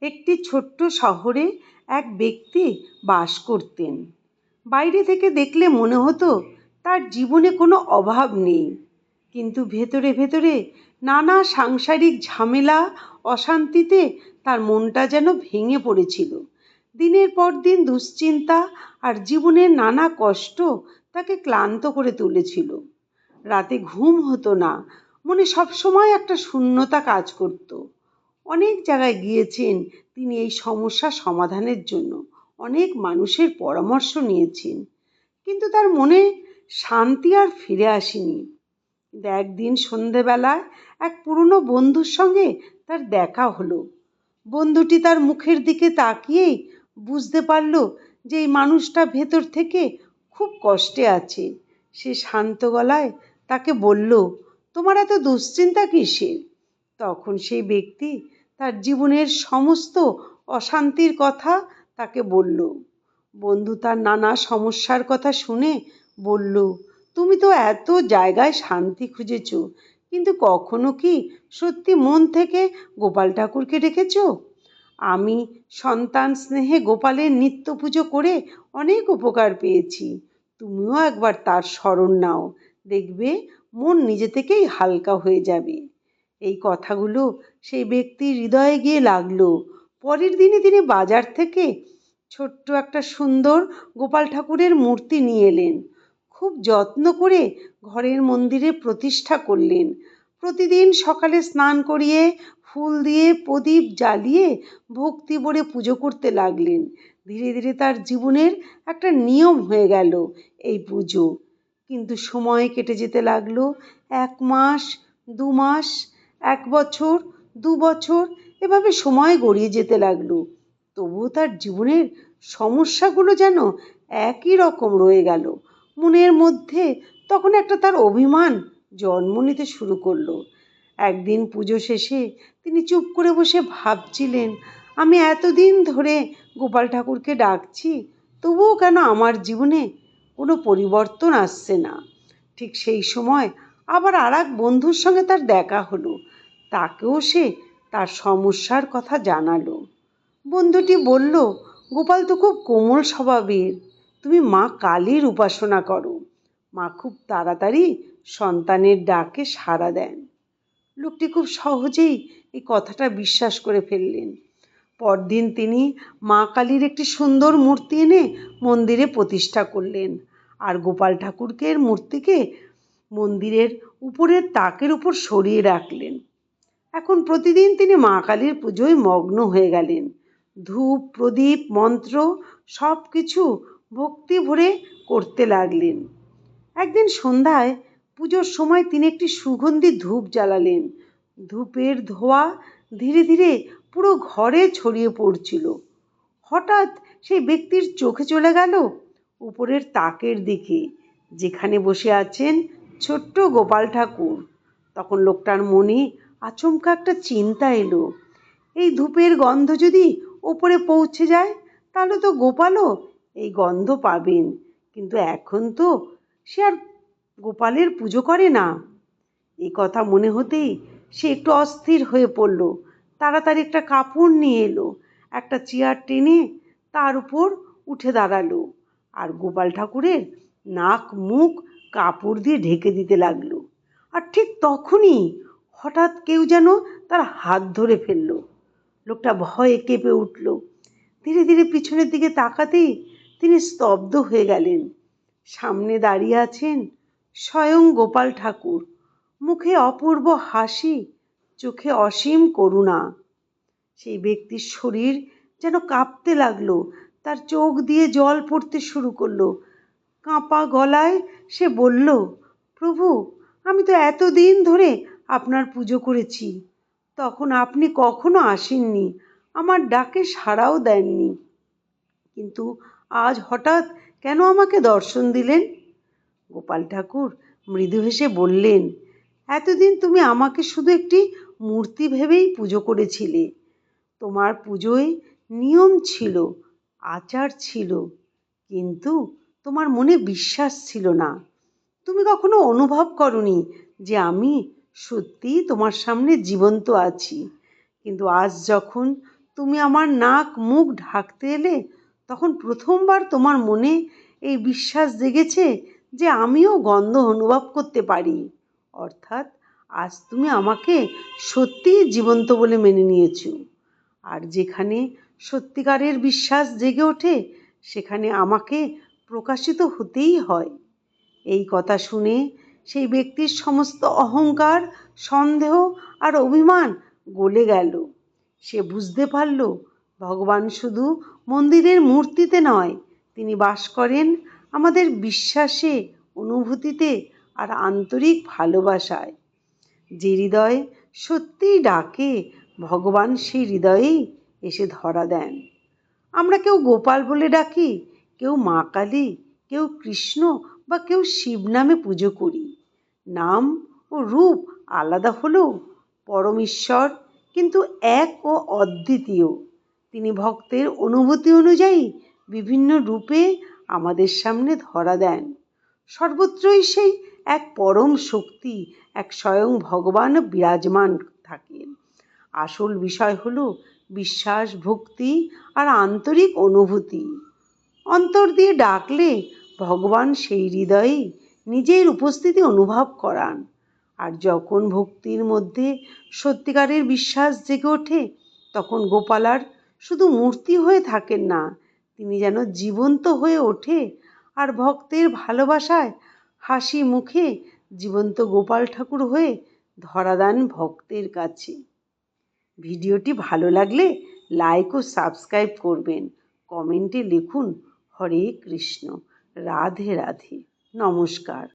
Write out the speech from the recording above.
একটি ছোট্ট শহরে এক ব্যক্তি বাস করতেন। বাইরে থেকে দেখলে মনে হতো তার জীবনে কোনো অভাব নেই, কিন্তু ভেতরে ভেতরে নানা সাংসারিক ঝামেলা, অশান্তিতে তার মনটা যেন ভেঙে পড়েছিল। দিনের পর দিন দুশ্চিন্তা আর জীবনের নানা কষ্ট তাকে ক্লান্ত করে তুলেছিল। রাতে ঘুম হতো না, মনে সবসময় একটা শূন্যতা কাজ করত। অনেক জায়গায় গিয়েছেন তিনি এই সমস্যা সমাধানের জন্য, অনেক মানুষের পরামর্শ নিয়েছেন, কিন্তু তার মনে শান্তি আর ফিরে আসেনি। কিন্তু একদিন সন্ধেবেলায় এক পুরনো বন্ধুর সঙ্গে তার দেখা হলো। বন্ধুটি তার মুখের দিকে তাকিয়েই বুঝতে পারল যে এই মানুষটা ভেতর থেকে খুব কষ্টে আছে। সে শান্ত গলায় তাকে বলল, তোমার এত দুশ্চিন্তা কিসের? তখন সেই ব্যক্তি তার জীবনের সমস্ত অশান্তির কথা তাকে বলল। বন্ধু তার নানা সমস্যার কথা শুনে বলল, তুমি তো এত জায়গায় শান্তি খুঁজেছ, কিন্তু কখনো কি সত্যি মন থেকে গোপাল ঠাকুরকে ডেকেছ? আমি সন্তান স্নেহে গোপালের নিত্য পুজো করে অনেক উপকার পেয়েছি। তুমিও একবার তার শরণ নাও, দেখবে মন নিজে থেকেই হালকা হয়ে যাবে। এই কথাগুলো সেই ব্যক্তির হৃদয়ে গিয়ে লাগলো। পরের দিনে তিনি বাজার থেকে ছোট্ট একটা সুন্দর গোপাল ঠাকুরের মূর্তি নিয়ে এলেন। খুব যত্ন করে ঘরের মন্দিরে প্রতিষ্ঠা করলেন। প্রতিদিন সকালে স্নান করিয়ে, ফুল দিয়ে, প্রদীপ জ্বালিয়ে ভক্তি ভরে পুজো করতে লাগলেন। ধীরে ধীরে তার জীবনের একটা নিয়ম হয়ে গেল এই পুজো। কিন্তু সময় কেটে যেতে লাগলো। 1 মাস, 2 মাস, 1 বছর, 2 বছর, এভাবে সময় গড়িয়ে যেতে লাগলো। তবুও তার জীবনের সমস্যাগুলো যেন একই রকম রয়ে গেল। মনের মধ্যে তখন একটা তার অভিমান জন্ম নিতে শুরু করলো। একদিন পুজো শেষে তিনি চুপ করে বসে ভাবছিলেন, আমি এতদিন ধরে গোপাল ঠাকুরকে ডাকছি, তবুও কেন আমার জীবনে কোনো পরিবর্তন আসছে না? ঠিক সেই সময় আবার আর এক বন্ধুর সঙ্গে তার দেখা হলো। তাকেও সে তার সমস্যার কথা জানালো। বন্ধুটি বলল, গোপাল তো খুব কোমল স্বভাবের, তুমি মা কালীর উপাসনা করো, মা খুব তাড়াতাড়ি সন্তানের ডাকে সাড়া দেন। লোকটি খুব সহজেই এই কথাটা বিশ্বাস করে ফেললেন। পরদিন তিনি মা কালীর একটি সুন্দর মূর্তি এনে মন্দিরে প্রতিষ্ঠা করলেন, আর গোপাল ঠাকুরকে মূর্তিকে মন্দিরের উপরের তাকের উপর সরিয়ে রাখলেন। এখন প্রতিদিন তিনি মা কালীর পুজোয় মগ্ন হয়ে গেলেন। ধূপ, প্রদীপ, মন্ত্র সব কিছু ভক্তি ভরে করতে লাগলেন। একদিন সন্ধ্যায় পুজোর সময় তিনি একটি সুগন্ধি ধূপ জ্বালালেন। ধূপের ধোঁয়া ধীরে ধীরে পুরো ঘরে ছড়িয়ে পড়ছিল। হঠাৎ সেই ব্যক্তির চোখে চলে গেল উপরের তাকের দিকে, যেখানে বসে আছেন ছোট্ট গোপাল ঠাকুর। তখন লোকটার মনে আচমকা একটা চিন্তা এলো, এই ধূপের গন্ধ যদি ওপরে পৌঁছে যায়, তাহলে তো গোপালও এই গন্ধ পাবেন। কিন্তু এখন তো সে আর গোপালের পুজো করে না। এই কথা মনে হতেই সে একটু অস্থির হয়ে পড়ল। তাড়াতাড়ি একটা কাপড় নিয়ে এলো, একটা চেয়ার টেনে তার উপর উঠে দাঁড়ালো, আর গোপাল ঠাকুরের নাক মুখ কাপড় দিয়ে ঢেকে দিতে লাগলো। আর ঠিক তখনই হঠাৎ কেউ যেন তার হাত ধরে ফেললো। লোকটা ভয়ে কেঁপে উঠল। ধীরে ধীরে পিছনের দিকে তাকাতেই তিনি স্তব্ধ হয়ে গেলেন। সামনে দাঁড়িয়ে আছেন স্বয়ং গোপাল ঠাকুর, মুখে অপূর্ব হাসি, চোখে অসীম করুণা। সেই ব্যক্তির শরীর যেন কাঁপতে লাগলো, তার চোখ দিয়ে জল পড়তে শুরু করলো। কাঁপা গলায় সে বলল, প্রভু, আমি তো এতদিন ধরে আপনার পুজো করেছি, তখন আপনি কখনো আসেননি, আমার ডাকে সাড়াও দেননি, কিন্তু আজ হঠাৎ কেন আমাকে দর্শন দিলেন? গোপাল ঠাকুর মৃদু হেসে বললেন, এতদিন তুমি আমাকে শুধু একটি মূর্তি ভেবেই পুজো করেছিলে। তোমার পুজোয় নিয়ম ছিল, আচার ছিল, কিন্তু তোমার মনে বিশ্বাস ছিল না। তুমি কখনো অনুভব করনি যে আমি সত্যিই তোমার সামনে জীবন্ত আছি। কিন্তু আজ যখন তুমি আমার নাক মুখ ঢাকতে এলে তখন প্রথমবার তোমার মনে এই বিশ্বাস জেগেছে যে আমিও গন্ধ অনুভব করতে পারি। অর্থাৎ আজ তুমি আমাকে সত্যিই জীবন্ত বলে মেনে নিয়েছো। আর যেখানে সত্যিকারের বিশ্বাস জেগে ওঠে সেখানে আমাকে প্রকাশিত হতেই হয়। এই কথা শুনে সেই ব্যক্তির সমস্ত অহংকার, সন্দেহ আর অভিমান গলে গেল। সে বুঝতে পারল ভগবান শুধু মন্দিরের মূর্তিতে নয়, তিনি বাস করেন আমাদের বিশ্বাসে, অনুভূতিতে আর আন্তরিক ভালোবাসায়। যে হৃদয় সত্যিই ডাকে ভগবান সেই হৃদয়েই এসে ধরা দেন। আমরা কেউ গোপাল বলে ডাকি, কেউ মা কালী, কেউ কৃষ্ণ বা কেউ শিব নামে পুজো করি। নাম ও রূপ আলাদা হলেও পরম ঈশ্বর কিন্তু এক ও অদ্বিতীয়। তিনি ভক্তের অনুভূতি অনুযায়ী বিভিন্ন রূপে আমাদের সামনে ধরা দেন। সর্বত্রই সেই এক পরম শক্তি, এক স্বয়ং ভগবান বিরাজমান থাকেন। আসল বিষয় হলো বিশ্বাস, ভক্তি আর আন্তরিক অনুভূতি। অন্তর দিয়ে ডাকলে ভগবান সেই হৃদয়েই নিজের উপস্থিতি অনুভব করান। আর যখন ভক্তির মধ্যে সত্যিকারের বিশ্বাস জেগে ওঠে তখন গোপাল আর শুধু মূর্তি হয়ে থাকেন না, তিনি যেন জীবন্ত হয়ে ওঠে আর ভক্তের ভালোবাসায় হাসি মুখে জীবন্ত গোপাল ঠাকুর হয়ে ধরা দেন ভক্তের কাছে। ভিডিওটি ভালো লাগলে লাইক ও সাবস্ক্রাইব করবেন। কমেন্টে লিখুন হরে কৃষ্ণ, রাধে রাধে, নমস্কার।